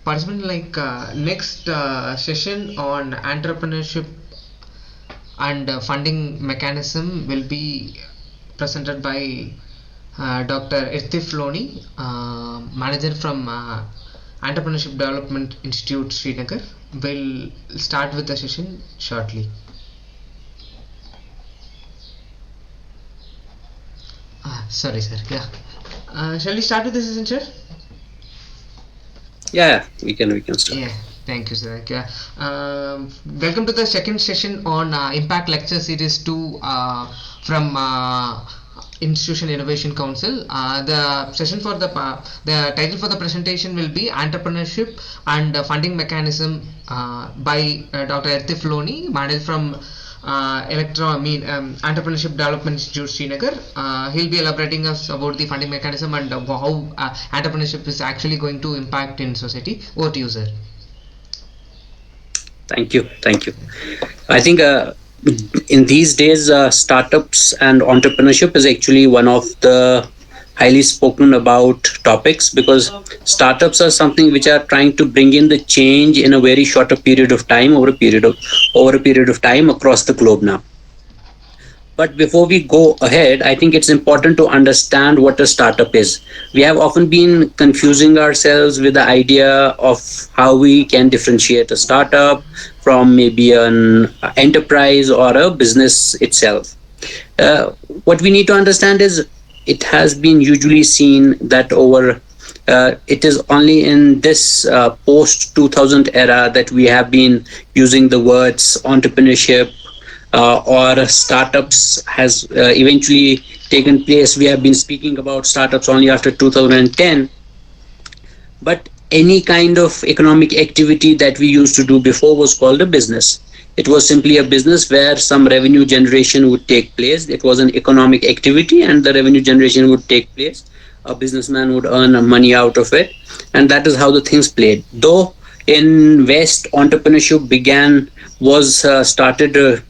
participant next session on entrepreneurship and funding mechanism will be presented by Dr. Irtif Loni, manager from Entrepreneurship Development Institute, Srinagar. We'll start with the session shortly. Sorry, sir. Yeah. Shall we start with the session, sir? Yeah, we can start. Yeah. Thank you, sir. Yeah. Welcome to the second session on Impact Lecture Series 2 from Institution Innovation Council. The session for the title for the presentation will be Entrepreneurship and Funding Mechanism by Dr. Irtif Loni, managed from Entrepreneurship Development Institute, Srinagar. He'll be elaborating us about the funding mechanism and how entrepreneurship is actually going to impact in society. Over to you, sir. Thank you. I think in these days, startups and entrepreneurship is actually one of the highly spoken about topics, because startups are something which are trying to bring in the change in a very shorter period of time, over a period of time across the globe now. But before we go ahead, I think it's important to understand what a startup is. We have often been confusing ourselves with the idea of how we can differentiate a startup from maybe an enterprise or a business itself. What we need to understand is it has been usually seen that it is only in this post 2000 era that we have been using the words entrepreneurship or startups has eventually taken place. We have been speaking about startups only after 2010. But any kind of economic activity that we used to do before was called a business. It was simply a business where some revenue generation would take place. It was an economic activity and the revenue generation would take place. A businessman would earn money out of it. And that is how the things played. Though in West, entrepreneurship started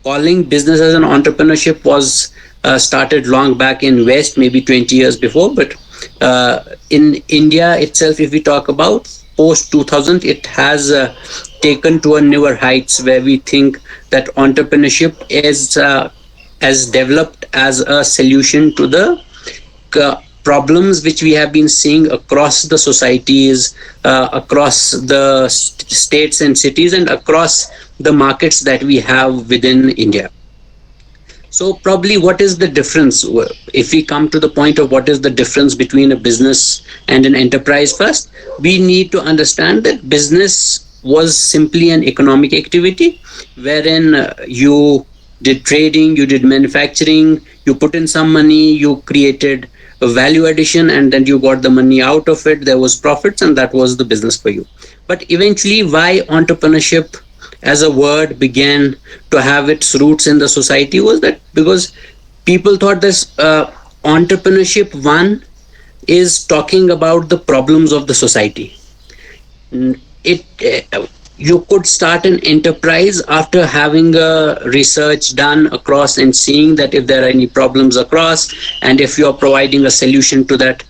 calling business as an entrepreneurship was started long back in West, maybe 20 years before. But in India itself, if we talk about post 2000, it has taken to a newer heights where we think that entrepreneurship is as developed as a solution to the problems which we have been seeing across the societies, across the states and cities, and across the markets that we have within India. So probably what is the difference? If we come to the point of what is the difference between a business and an enterprise first, we need to understand that business was simply an economic activity wherein you did trading, you did manufacturing, you put in some money, you created a value addition, and then you got the money out of it. There was profits, and that was the business for you. But eventually, why entrepreneurship as a word began to have its roots in the society was that because people thought this entrepreneurship one is talking about the problems of the society. You could start an enterprise after having a research done across and seeing that if there are any problems across, and if you are providing a solution to that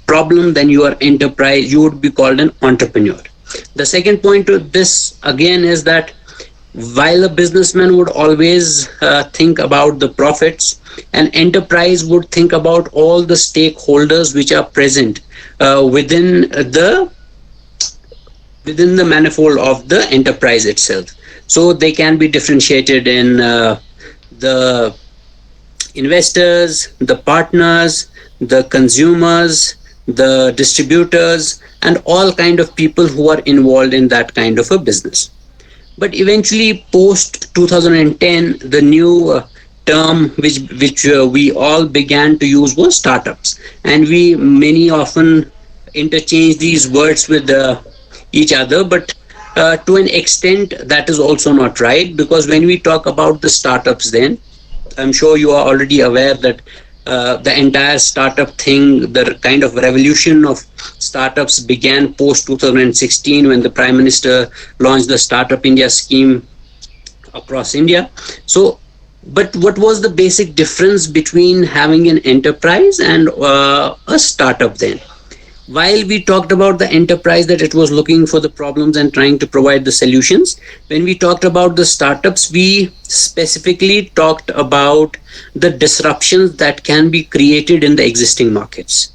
problem, then you would be called an entrepreneur. The second point to this again is that while a businessman would always think about the profits, an enterprise would think about all the stakeholders which are present within the manifold of the enterprise itself. So they can be differentiated in the investors, the partners, the consumers, the distributors, and all kind of people who are involved in that kind of a business. But eventually, post 2010, the new term which we all began to use was startups, and we many often interchange these words with each other. But to an extent, that is also not right, because when we talk about the startups, then I'm sure you are already aware that the entire startup thing, the kind of revolution of startups began post 2016 when the Prime Minister launched the Startup India scheme across India. So, but what was the basic difference between having an enterprise and a startup then? While we talked about the enterprise, that it was looking for the problems and trying to provide the solutions, when we talked about the startups, we specifically talked about the disruptions that can be created in the existing markets.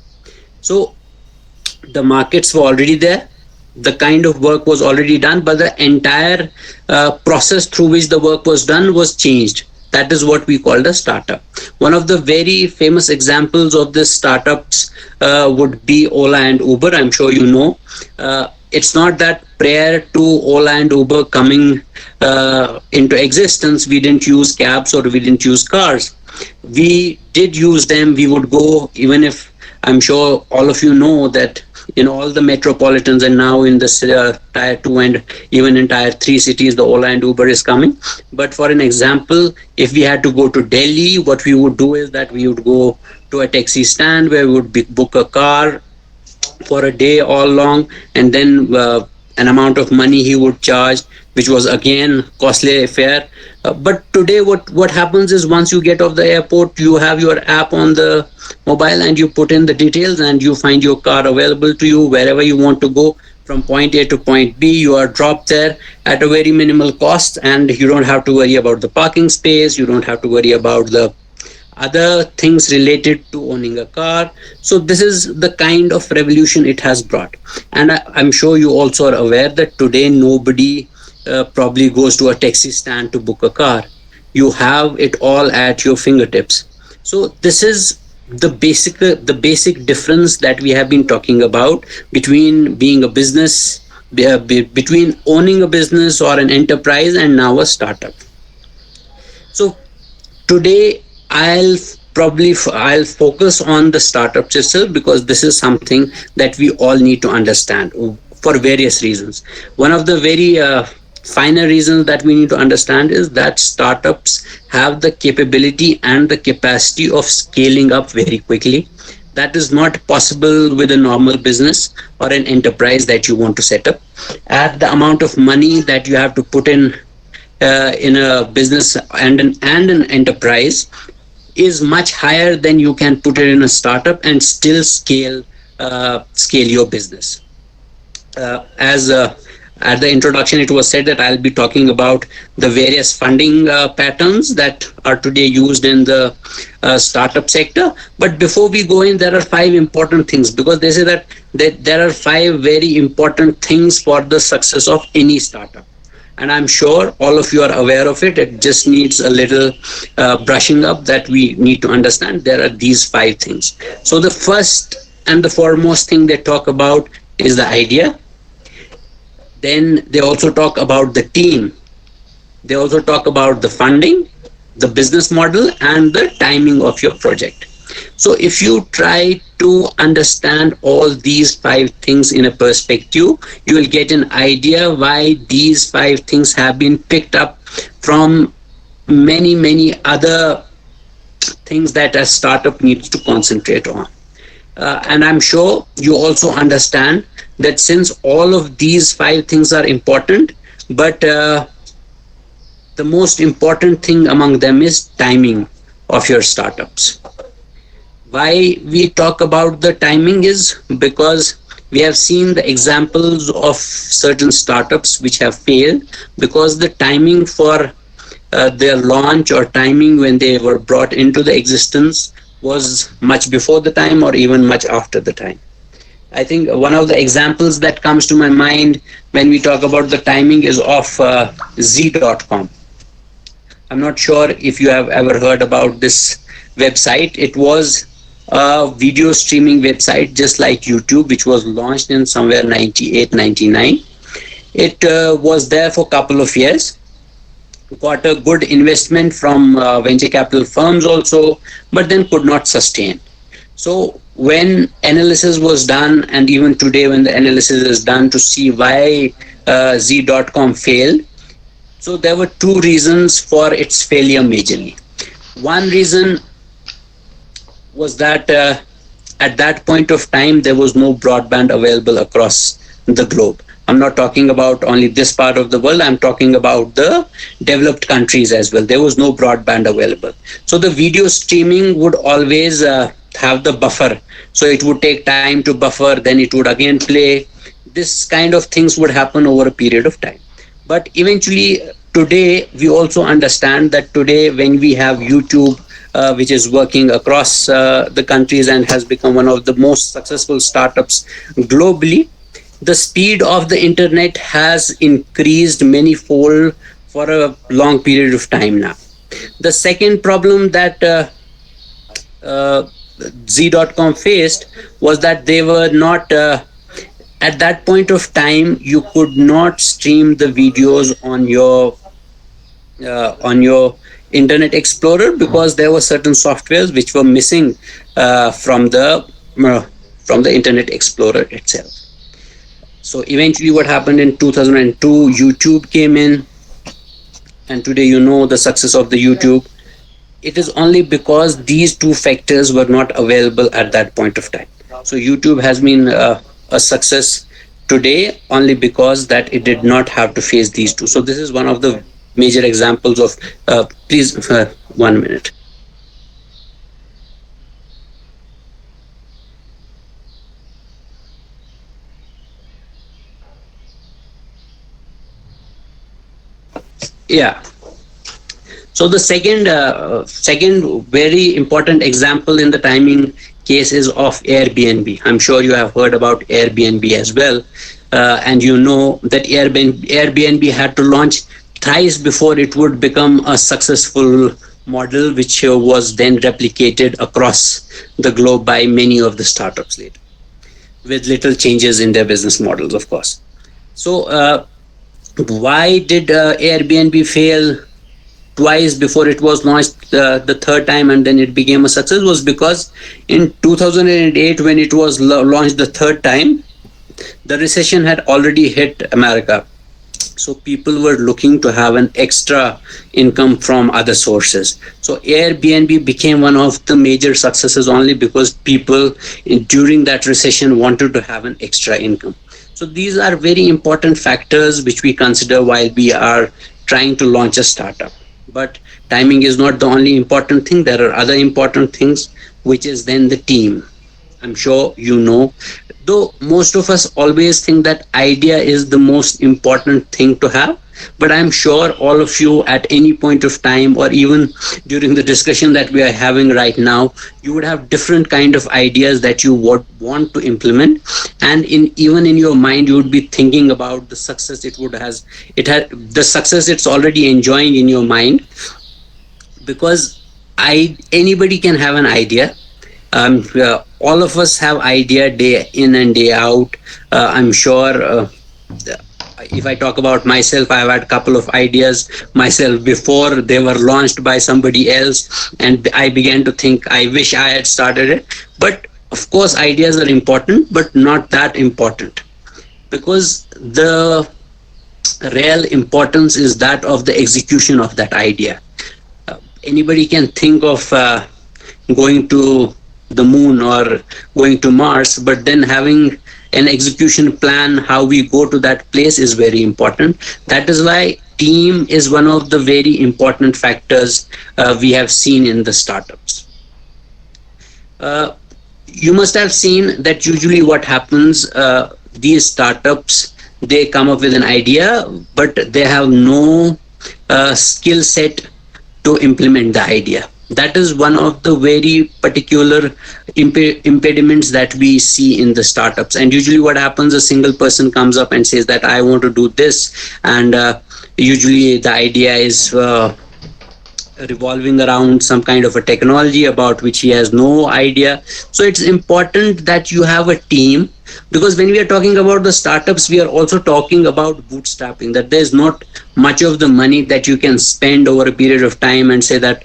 So the markets were already there, the kind of work was already done, but the entire process through which the work was done was changed. That is what we called a startup. One of the very famous examples of this startups would be Ola and Uber. I'm sure you know. It's not that prior to Ola and Uber coming into existence, we didn't use cabs or we didn't use cars. We did use them. We would go, even if I'm sure all of you know that in all the metropolitans and now in the tier 2 and even in tier 3 cities, the Ola and Uber is coming. But for an example, if we had to go to Delhi, what we would do is that we would go to a taxi stand where we would book a car for a day all long, and then an amount of money he would charge, which was again costly affair. But today what happens is, once you get off the airport, you have your app on the mobile and you put in the details and you find your car available to you wherever you want to go. From point A to point B, you are dropped there at a very minimal cost, and you don't have to worry about the parking space, you don't have to worry about the other things related to owning a car. So this is the kind of revolution it has brought. And I'm sure you also are aware that today nobody probably goes to a taxi stand to book a car. You have it all at your fingertips. So this is the basic difference that we have been talking about between being a business, between owning a business or an enterprise and now a startup. So today I'll focus on the startups itself, because this is something that we all need to understand for various reasons. One of the very finer reasons that we need to understand is that startups have the capability and the capacity of scaling up very quickly. That is not possible with a normal business or an enterprise that you want to set up. At the amount of money that you have to put in a business and an enterprise is much higher than you can put it in a startup and still scale your business. As At the introduction, it was said that I'll be talking about the various funding patterns that are today used in the startup sector. But before we go in, there are 5 important things, because they say that there are 5 very important things for the success of any startup. And I'm sure all of you are aware of it. It just needs a little brushing up, that we need to understand there are these 5 things. So the first and the foremost thing they talk about is the idea. Then they also talk about the team. They also talk about the funding, the business model, and the timing of your project. So if you try to understand all these 5 things in a perspective, you will get an idea why these 5 things have been picked up from many other things that a startup needs to concentrate on. And I'm sure you also understand that since all of these 5 things are important, but the most important thing among them is timing of your startups. Why we talk about the timing is because we have seen the examples of certain startups which have failed because the timing for their launch or timing when they were brought into the existence was much before the time or even much after the time. I think one of the examples that comes to my mind when we talk about the timing is of Z.com. I'm not sure if you have ever heard about this website. It was a video streaming website just like YouTube, which was launched in somewhere 98, 99. It was there for a couple of years, got a good investment from venture capital firms also, but then could not sustain. So when analysis was done, and even today when the analysis is done to see why Z.com failed, so there were 2 reasons for its failure majorly. One reason was that at that point of time, there was no broadband available across the globe. I'm not talking about only this part of the world. I'm talking about the developed countries as well. There was no broadband available. So the video streaming would always have the buffer. So it would take time to buffer, then it would again play. This kind of things would happen over a period of time. But eventually, today, we also understand that today, when we have YouTube, which is working across the countries and has become one of the most successful startups globally, the speed of the internet has increased many fold for a long period of time now. The second problem that uh, Z.com faced was that they were not, at that point of time, you could not stream the videos on your Internet Explorer because there were certain softwares which were missing uh, from the Internet Explorer itself. So eventually, what happened in 2002, YouTube came in, and today you know the success of the YouTube. It is only because these two factors were not available at that point of time. So YouTube has been a success today only because that it did not have to face these two. So this is one of the major examples of. Please, 1 minute. Yeah. So the second very important example in the timing case is of Airbnb. I'm sure you have heard about Airbnb as well, and you know that Airbnb had to launch thrice before it would become a successful model, which was then replicated across the globe by many of the startups later, with little changes in their business models, of course. So, why did Airbnb fail twice before it was launched the third time and then it became a success? Was because in 2008, when it was launched the third time, the recession had already hit America. So people were looking to have an extra income from other sources. So Airbnb became one of the major successes only because people during that recession wanted to have an extra income. So these are very important factors which we consider while we are trying to launch a startup. But timing is not the only important thing. There are other important things, which is then the team. I'm sure you know, though most of us always think that idea is the most important thing to have, but I'm sure all of you at any point of time, or even during the discussion that we are having right now, you would have different kind of ideas that you would want to implement, and in even in your mind you would be thinking about the success it had the success it's already enjoying in your mind, because I anybody can have an idea. All of us have idea day in and day out. I'm sure, if I talk about myself, I've had a couple of ideas myself before they were launched by somebody else, and I began to think I wish I had started it. But of course ideas are important, but not that important, because the real importance is that of the execution of that idea. Anybody can think of going to the moon or going to Mars, but then having an execution plan how we go to that place is very important. That is why team is one of the very important factors we have seen in the startups. uh, you must have seen that usually what happens, these startups, they come up with an idea but they have no skill set to implement the idea. That is one of the very particular impediments that we see in the startups. And usually what happens, a single person comes up and says that I want to do this, and usually the idea is revolving around some kind of a technology about which he has no idea. So it's important that you have a team, because when we are talking about the startups, we are also talking about bootstrapping, that there's not much of the money that you can spend over a period of time and say that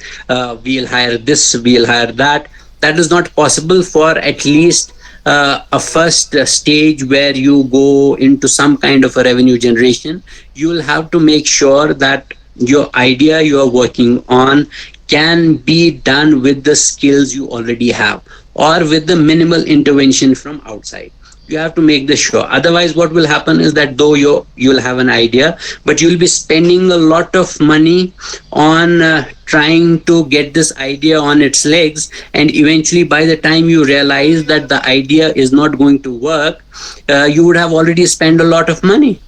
we'll hire this, we'll hire that. That is not possible for at least a first stage where you go into some kind of a revenue generation. You will have to make sure that your idea you are working on can be done with the skills you already have, or with the minimal intervention from outside. You have to make this sure. Otherwise, what will happen is that though you'll have an idea, but you'll be spending a lot of money on trying to get this idea on its legs, and eventually, by the time you realize that the idea is not going to work, you would have already spent a lot of money.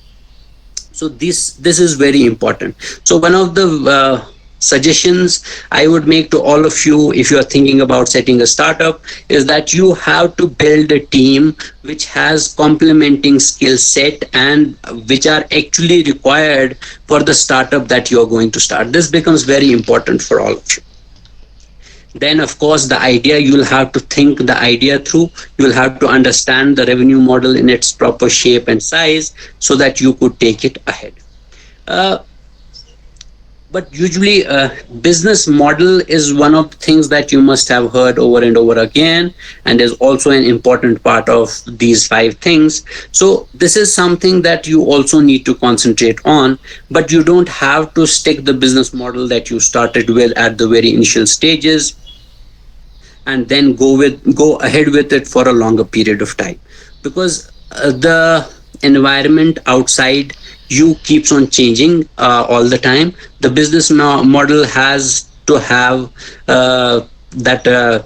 So this is very important. So one of the suggestions I would make to all of you, if you are thinking about setting a startup, is that you have to build a team which has complementing skill set and which are actually required for the startup that you are going to start. This becomes very important for all of you. Then of course the idea, you'll have to think the idea through. You'll have to understand the revenue model in its proper shape and size so that you could take it ahead. uh, but usually business model is one of the things that you must have heard over and over again, and is also an important part of these five things. So this is something that you also need to concentrate on, but you don't have to stick the business model that you started with at the very initial stages and then go ahead with it for a longer period of time, because the environment outside you keeps on changing all the time. The business model has to have that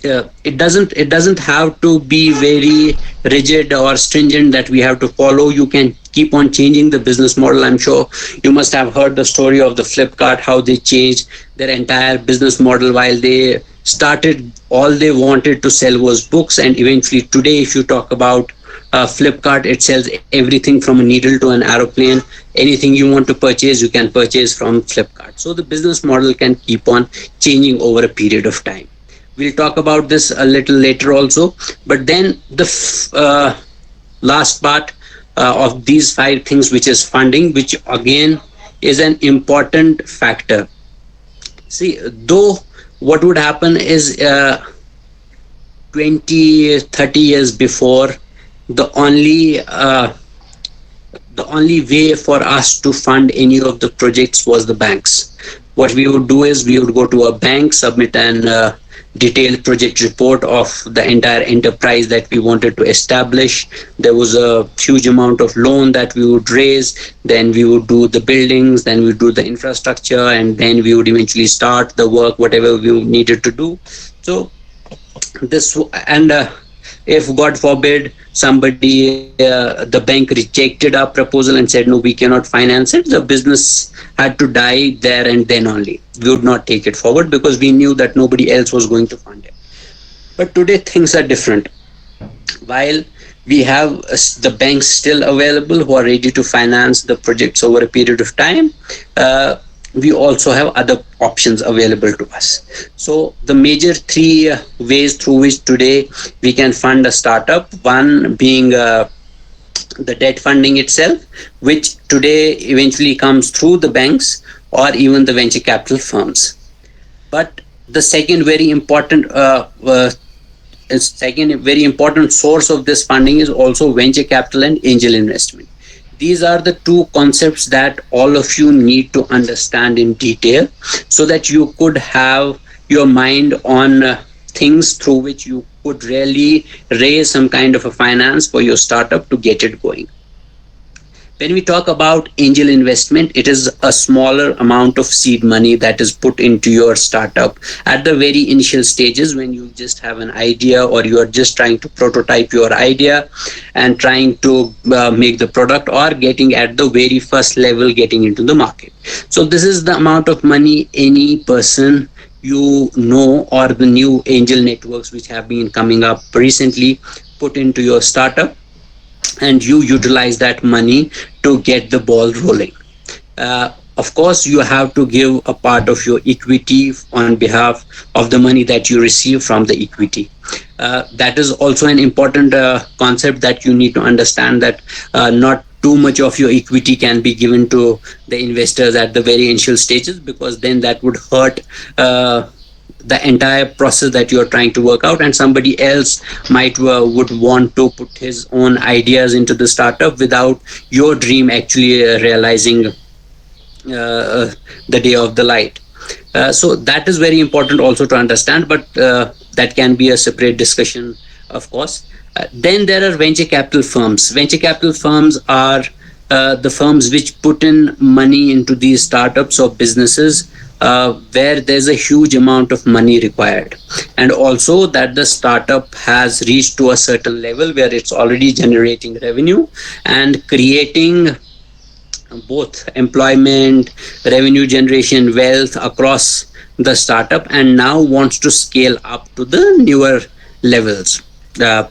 it doesn't have to be very rigid or stringent that we have to follow. You can keep on changing the business model. I'm sure you must have heard the story of the Flipkart, how they changed their entire business model. While they started, all they wanted to sell was books, and eventually today if you talk about Flipkart, it sells everything from a needle to an aeroplane. Anything you want to purchase, you can purchase from Flipkart. So the business model can keep on changing over a period of time. We'll talk about this a little later also. But then the last part of these five things, which is funding, which again is an important factor. See, though what would happen is 20, 30 years before, the only way for us to fund any of the projects was the banks. What we would do is we would go to a bank, submit an detailed project report of the entire enterprise that we wanted to establish. There was a huge amount of loan that we would raise. Then we would do the buildings, then we would do the infrastructure, and then we would eventually start the work, whatever we needed to do. So this, and if God forbid somebody, the bank rejected our proposal and said no, we cannot finance it, the business had to die there and then only. We would not take it forward because we knew that nobody else was going to fund it. But today things are different. While we have the banks still available who are ready to finance the projects over a period of time, we also have other options available to us. So the major three ways through which today we can fund a startup, one being the debt funding itself, which today eventually comes through the banks or even the venture capital firms. But the second very important source of this funding is also venture capital and angel investment. These are the two concepts that all of you need to understand in detail so that you could have your mind on things through which you could really raise some kind of a finance for your startup to get it going. When we talk about angel investment, it is a smaller amount of seed money that is put into your startup at the very initial stages when you just have an idea or you are just trying to prototype your idea and trying to make the product, or getting at the very first level, getting into the market. So this is the amount of money any person you know, or the new angel networks which have been coming up recently, put into your startup, and you utilize that money to get the ball rolling. Of course, you have to give a part of your equity on behalf of the money that you receive from the equity. That is also an important concept that you need to understand, that not too much of your equity can be given to the investors at the very initial stages, because then that would hurt the entire process that you're trying to work out, and somebody else might would want to put his own ideas into the startup without your dream actually realizing the day of the light. So that is very important also to understand, but that can be a separate discussion of course. Then there are venture capital firms. Venture capital firms are the firms which put in money into these startups or businesses where there's a huge amount of money required, and also that the startup has reached to a certain level where it's already generating revenue and creating both employment, revenue generation, wealth across the startup, and now wants to scale up to the newer levels.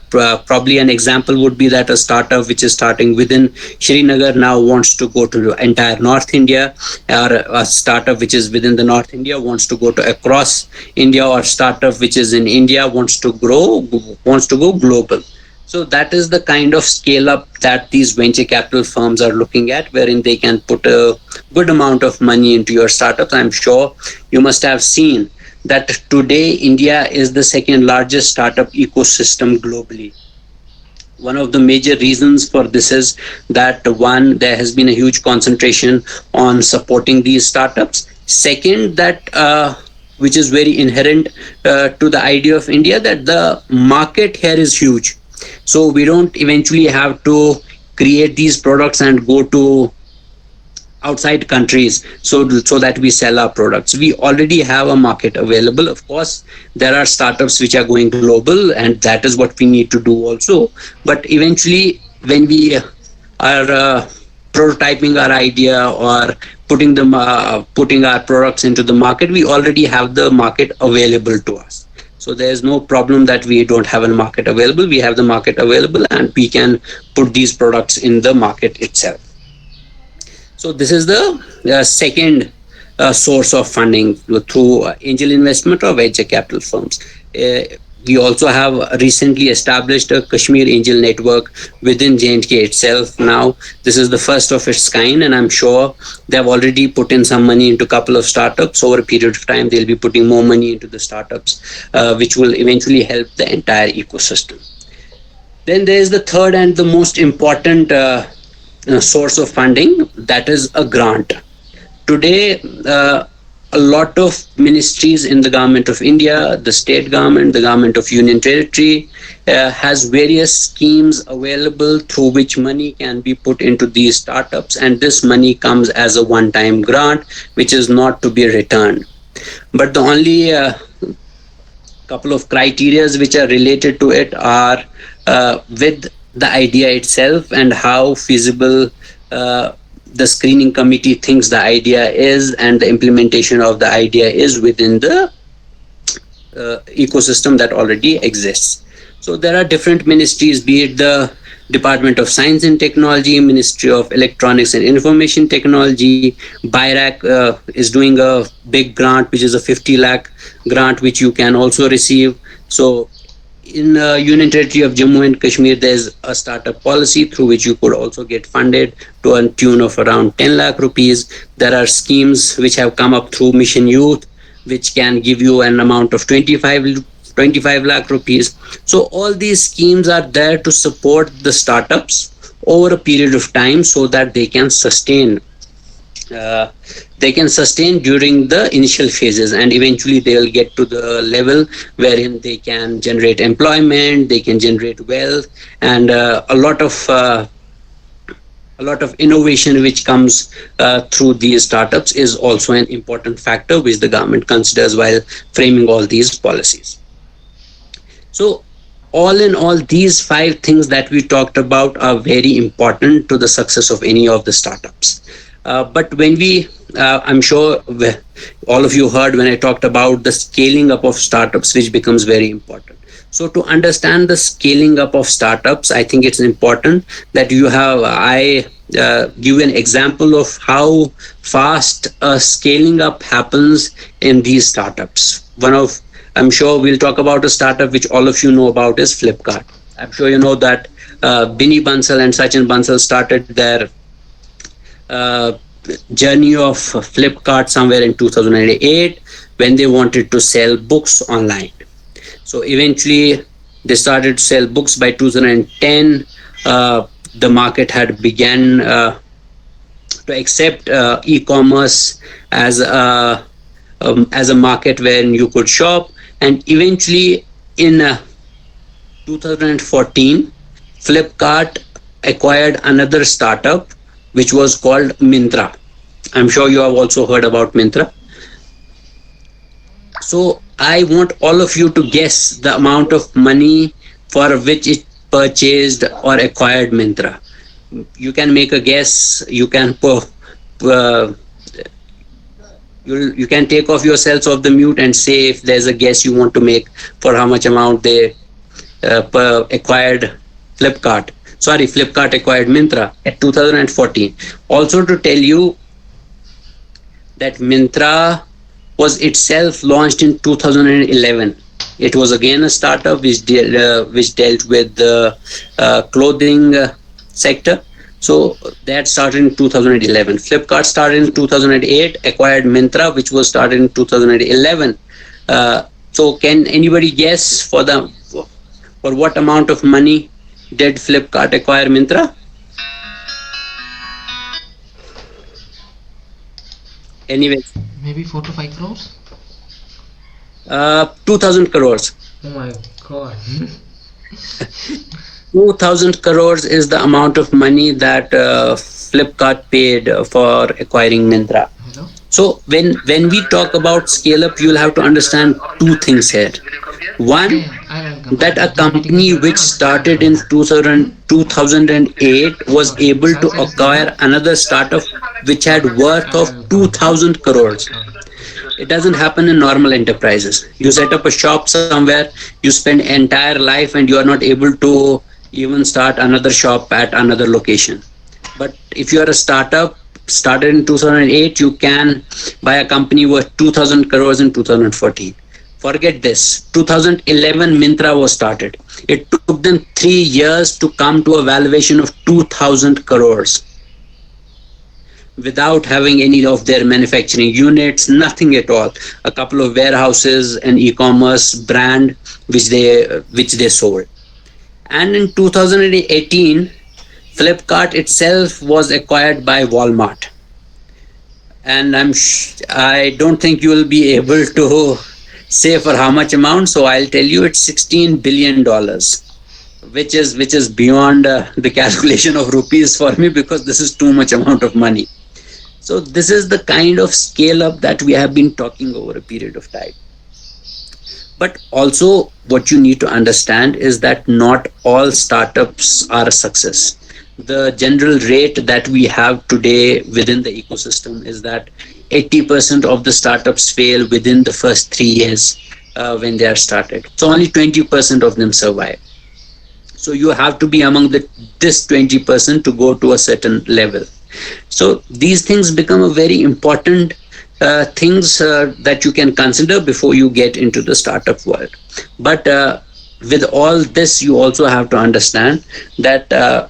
Probably an example would be that a startup which is starting within Srinagar now wants to go to the entire North India, or a startup which is within the North India wants to go to across India, or startup which is in India wants to go global. So that is the kind of scale up that these venture capital firms are looking at, wherein they can put a good amount of money into your startups. I'm sure you must have seen that today India is the second largest startup ecosystem globally. One of the major reasons for this is that one, there has been a huge concentration on supporting these startups. Second, that which is very inherent to the idea of India, that the market here is huge. So we don't eventually have to create these products and go to outside countries so that we sell our products. We already have a market available. Of course, there are startups which are going global, and that is what we need to do also. But eventually, when we are prototyping our idea or putting our products into the market, we already have the market available to us. So there's no problem that we don't have a market available. We have the market available, and we can put these products in the market itself. So this is the second source of funding through angel investment or venture capital firms. We also have recently established a Kashmir Angel Network within J&K itself. Now, this is the first of its kind, and I'm sure they've already put in some money into a couple of startups. Over a period of time, they'll be putting more money into the startups, which will eventually help the entire ecosystem. Then there is the third and the most important source of funding, that is a grant. Today, a lot of ministries in the government of India, the state government, the government of Union Territory, has various schemes available through which money can be put into these startups, and this money comes as a one-time grant, which is not to be returned. But the only couple of criterias which are related to it are with the idea itself and how feasible the screening committee thinks the idea is, and the implementation of the idea is within the ecosystem that already exists. So there are different ministries, be it the Department of Science and Technology, Ministry of Electronics and Information Technology. BIRAC is doing a big grant, which is a 50 lakh grant, which you can also receive. So in Union Territory of Jammu and Kashmir, there's a startup policy through which you could also get funded to a tune of around 10 lakh rupees. There are schemes which have come up through Mission Youth, which can give you an amount of 25 lakh rupees. So all these schemes are there to support the startups over a period of time so that they can sustain during the initial phases, and eventually they will get to the level wherein they can generate employment, they can generate wealth, and a lot of innovation which comes through these startups is also an important factor which the government considers while framing all these policies. So all in all, these 5 things that we talked about are very important to the success of any of the startups. But when I'm sure all of you heard when I talked about the scaling up of startups, which becomes very important. So to understand the scaling up of startups, I think it's important that I give an example of how fast scaling up happens in these startups. I'm sure we'll talk about a startup which all of you know about is Flipkart. I'm sure you know that Binny Bansal and Sachin Bansal started their journey of Flipkart somewhere in 2008 when they wanted to sell books online. So eventually they started to sell books. By 2010. The market had began to accept e-commerce as a market where you could shop, and eventually in 2014, Flipkart acquired another startup which was called Myntra. I'm sure you have also heard about Myntra. So I want all of you to guess the amount of money for which it purchased or acquired Myntra. You can make a guess. Uh, you can take off yourselves off the mute and say if there's a guess you want to make for how much amount they acquired Flipkart. Sorry, Flipkart acquired Myntra at 2014. Also to tell you that Myntra was itself launched in 2011. It was again a startup which dealt with the clothing sector. So that started in 2011. Flipkart started in 2008, acquired Myntra, which was started in 2011. So can anybody guess for what amount of money did Flipkart acquire Myntra? Anyways, Maybe 4 to 5 crores. 2000 crores. Oh my god. 2000 crores is the amount of money that Flipkart paid for acquiring Myntra. Hello. So when we talk about scale up, you'll have to understand two things here. One, Yeah, I'll come. that a company which started in 2008 was able to acquire another startup which had worth of 2000 crores. It doesn't happen in normal enterprises. You set up a shop somewhere, you spend entire life and you are not able to even start another shop at another location. But if you are a startup started in 2008, you can buy a company worth 2000 crores in 2014. Forget this. 2011 Myntra was started. It took them 3 years to come to a valuation of 2000 crores without having any of their manufacturing units, nothing at all. A couple of warehouses, an e-commerce brand which they sold. And in 2018, Flipkart itself was acquired by Walmart. And I don't think you will be able to say for how much amount. So I'll tell you, it's $16 billion, which is beyond the calculation of rupees for me, because this is too much amount of money. So this is the kind of scale up that we have been talking over a period of time. But also what you need to understand is that not all startups are a success. The general rate that we have today within the ecosystem is that 80% of the startups fail within the first 3 years when they are started. So only 20% of them survive. So you have to be among this 20% to go to a certain level. So these things become a very important things that you can consider before you get into the startup world. But with all this, you also have to understand that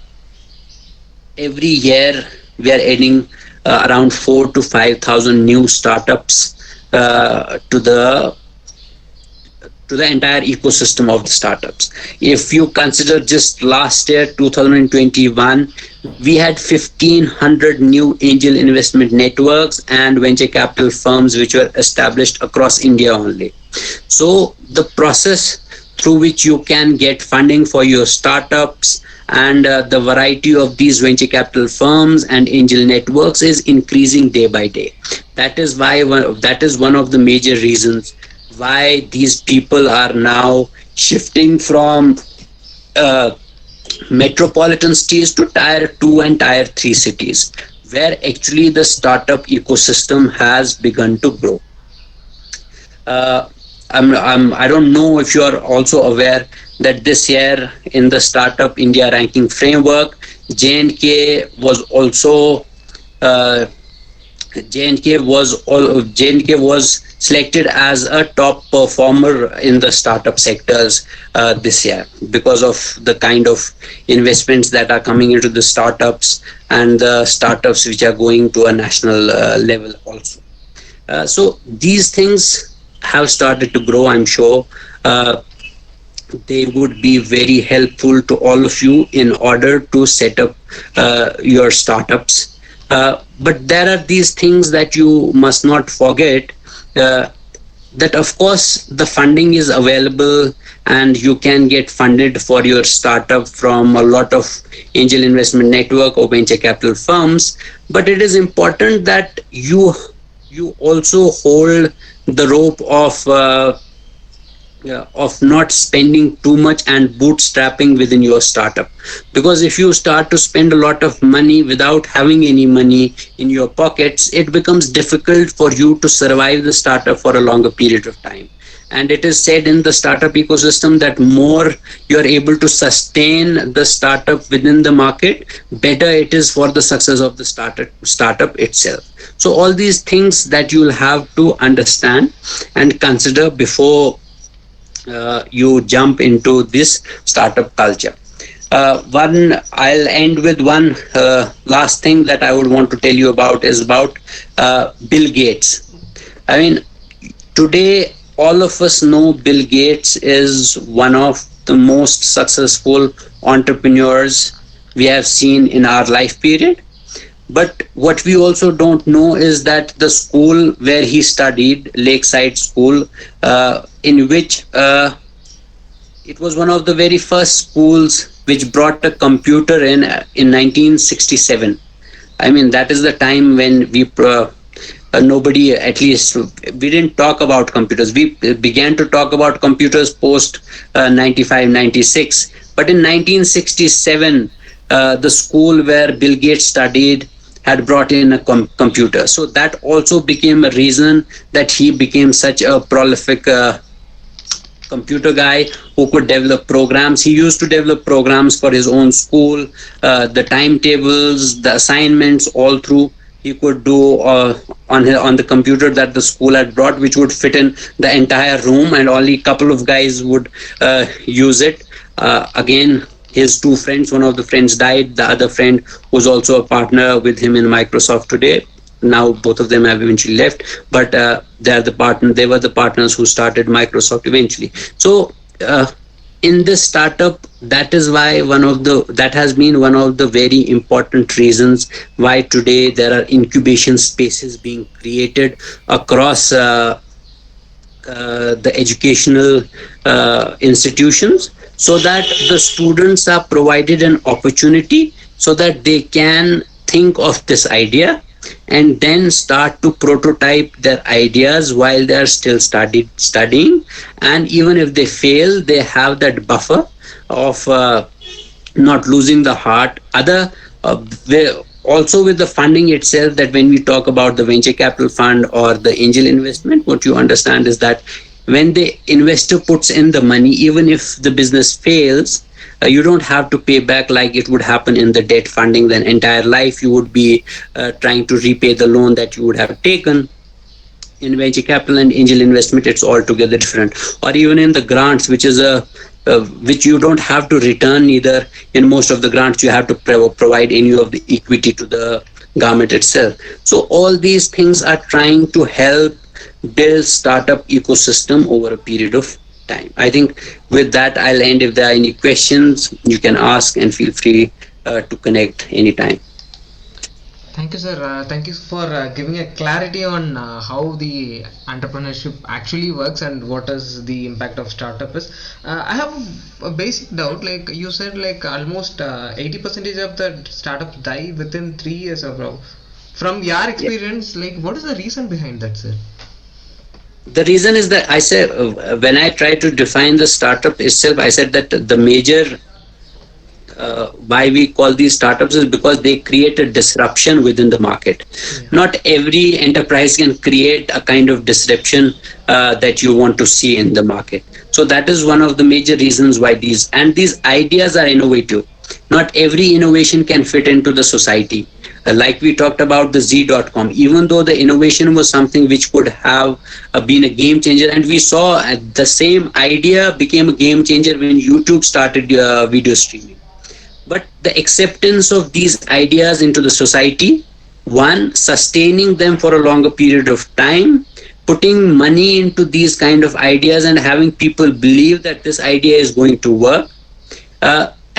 every year we are adding around 4 to 5,000 new startups to the entire ecosystem of the startups. If you consider just last year, 2021, we had 1,500 new angel investment networks and venture capital firms which were established across India only. So the process through which you can get funding for your startups and the variety of these venture capital firms and angel networks is increasing day by day. That is one of the major reasons why these people are now shifting from metropolitan cities to tier 2 and tier 3 cities, where actually the startup ecosystem has begun to grow. I don't know if you are also aware that this year in the Startup India ranking framework, J&K was also J&K was selected as a top performer in the startup sectors this year, because of the kind of investments that are coming into the startups and the startups which are going to a national level also. So these things have started to grow. I'm sure they would be very helpful to all of you in order to set up your startups. But there are these things that you must not forget. that of course the funding is available and you can get funded for your startup from a lot of angel investment network or venture capital firms, but it is important that you also hold the rope of not spending too much and bootstrapping within your startup, because if you start to spend a lot of money without having any money in your pockets, it becomes difficult for you to survive the startup for a longer period of time. And it is said in the startup ecosystem that more you are able to sustain the startup within the market, better it is for the success of the startup itself. So all these things that you'll have to understand and consider before you jump into this startup culture. One, I'll end with one last thing that I would want to tell you about is about Bill Gates. I mean, today all of us know Bill Gates is one of the most successful entrepreneurs we have seen in our life period. But what we also don't know is that the school where he studied, Lakeside School, in which it was one of the very first schools which brought a computer in 1967. I mean, that is the time when nobody, at least we didn't talk about computers. We began to talk about computers post 95, 96. But in 1967, the school where Bill Gates studied had brought in a computer. So that also became a reason that he became such a prolific computer guy who could develop programs. He used to develop programs for his own school, the timetables, the assignments, all through he could do on the computer that the school had brought, which would fit in the entire room, and only a couple of guys would use it. Again, his two friends, one of the friends died, the other friend was also a partner with him in Microsoft today. Now both of them have eventually left, but they were the partners who started Microsoft eventually. So in this startup, that has been one of the very important reasons why today there are incubation spaces being created across the educational institutions, so that the students are provided an opportunity so that they can think of this idea and then start to prototype their ideas while they are still studying. And even if they fail, they have that buffer of not losing the heart. Also with the funding itself, that when we talk about the venture capital fund or the angel investment, what you understand is that when the investor puts in the money, even if the business fails, you don't have to pay back like it would happen in the debt funding. Then entire life you would be trying to repay the loan that you would have taken. In venture capital and angel investment, it's altogether different. Or even in the grants, which is which you don't have to return either. In most of the grants, you have to provide any of the equity to the government itself. So all these things are trying to help build startup ecosystem over a period of time. I think with that I'll end. If there are any questions, you can ask, and feel free to connect anytime. Thank you, sir. Thank you for giving a clarity on how the entrepreneurship actually works and what is the impact of startup is. I have a basic doubt. Like you said, like almost 80% of the startups die within 3 years, bro. From your Yeah. experience, like what is the reason behind that, sir? The reason is that I said, when I try to define the startup itself, I said that the major why we call these startups is because they create a disruption within the market. Yeah. Not every enterprise can create a kind of disruption that you want to see in the market. So that is one of the major reasons why these ideas are innovative. Not every innovation can fit into the society. Like we talked about the Z.com, even though the innovation was something which could have been a game changer, and we saw the same idea became a game changer when YouTube started video streaming. But the acceptance of these ideas into the society, one, sustaining them for a longer period of time, putting money into these kind of ideas and having people believe that this idea is going to work.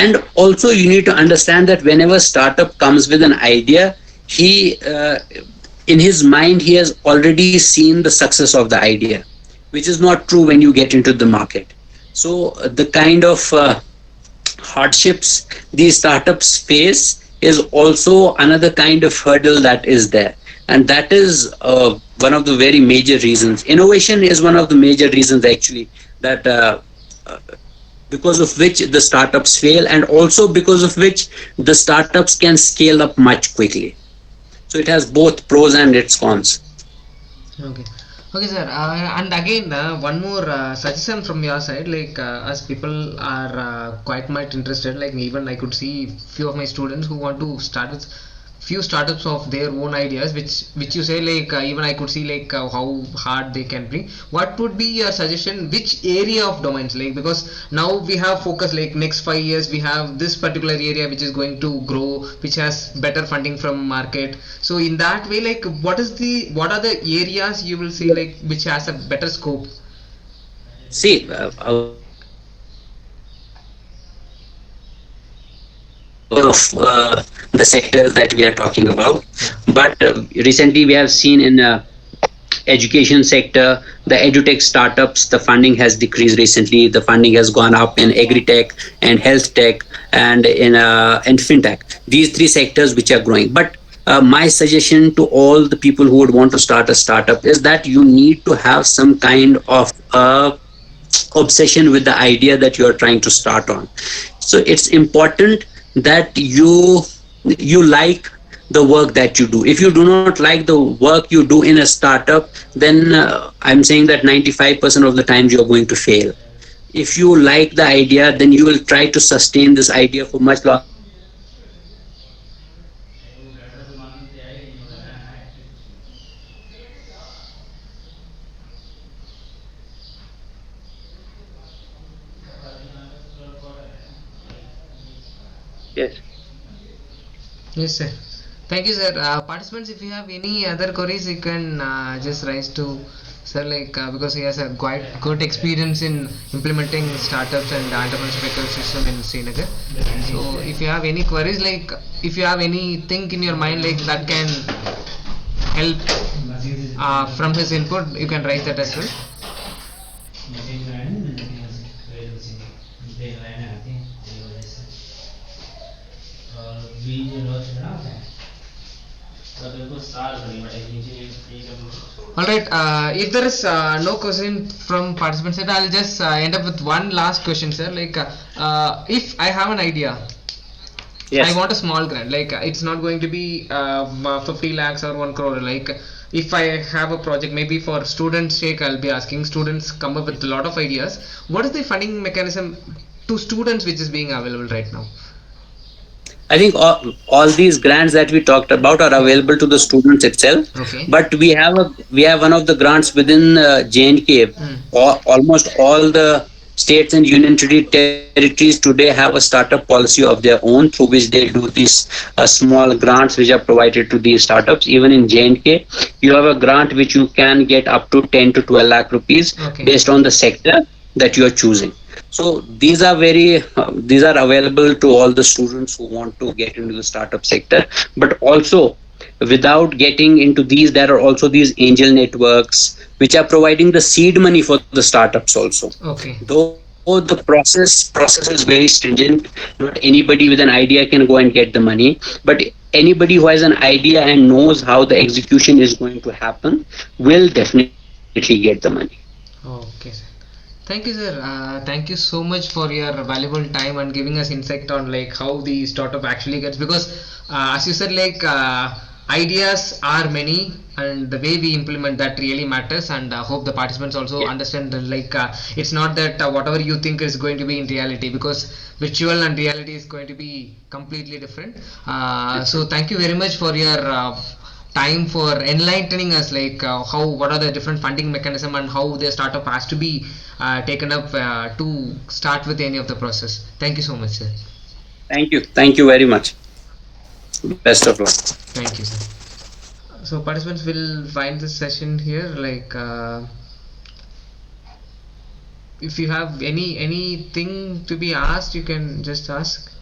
And also you need to understand that whenever startup comes with an idea, he in his mind he has already seen the success of the idea. which is not true when you get into the market. So the kind of hardships these startups face is also another kind of hurdle that is there, and that is one of the very major reasons. Innovation is one of the major reasons actually that because of which the startups fail, and also because of which the startups can scale up much quickly. So it has both pros and its cons. Okay. Okay, sir. And again, one more suggestion from your side, like as people are quite much interested, like even I could see few of my students who want to start with few startups of their own ideas, which you say like even I could see like how hard they can be. What would be your suggestion? Which area of domains, like, because now we have focus like next 5 years we have this particular area which is going to grow, which has better funding from market. So in that way, like what are the areas you will say like which has a better scope? See, of the sectors that we are talking about, Yeah. but recently we have seen in education sector, the edutech startups, the funding has decreased recently. The funding has gone up in agri-tech and health tech and in fintech. These three sectors which are growing. But my suggestion to all the people who would want to start a startup is that you need to have some kind of obsession with the idea that you are trying to start on. So it's important that you like the work that you do. If you do not like the work you do in a startup, then I'm saying that 95% of the times you're going to fail. If you like the idea, then you will try to sustain this idea for much longer period of time, and you will try to make it grow and you will try to make it yes. Yes, sir. Thank you, sir. Participants, if you have any other queries, you can just raise to sir, like because he has a quite good experience in implementing startups and entrepreneurship ecosystem in Srinagar. So, if you have any queries, like if you have anything in your mind, like that can help from his input, you can raise that as well. Alright, if there is no question from participants, I'll just end up with one last question, sir. Like, if I have an idea, I Yes. want a small grant. Like, it's not going to be 50 lakhs or 1 crore. Like, if I have a project, maybe for students' sake, I'll be asking students come up with a lot of ideas. What is the funding mechanism to students which is being available right now? I think all these grants that we talked about are Yeah. available to the students itself, Okay. but we have one of the grants within J&K. Mm. Almost all the states and union territories today have a startup policy of their own through which they do these small grants which are provided to these startups. Even in J&K, you have a grant which you can get up to 10 to 12 lakh rupees Okay. based on the sector that you are choosing. So these are available to all the students who want to get into the startup sector. But also, without getting into these, there are also these angel networks which are providing the seed money for the startups also. Okay. Though the process is very stringent, not anybody with an idea can go and get the money, but anybody who has an idea and knows how the execution is going to happen will definitely get the money. Okay, sir. Thank you, sir. Thank you so much for your valuable time and giving us insight on like how the startup actually gets. Because as you said, like ideas are many, and the way we implement that really matters. And hope the participants also Yes. understand that like it's not that whatever you think is going to be in reality, because virtual and reality is going to be completely different. So Different. thank you very much for your time for enlightening us like how what are the different funding mechanism and how the startup has to be taken up to start with any of the process. Thank you so much, sir. Thank you. Thank you very much. Best of luck. Thank you, sir. So participants will find this session here like if you have anything to be asked, you can just ask.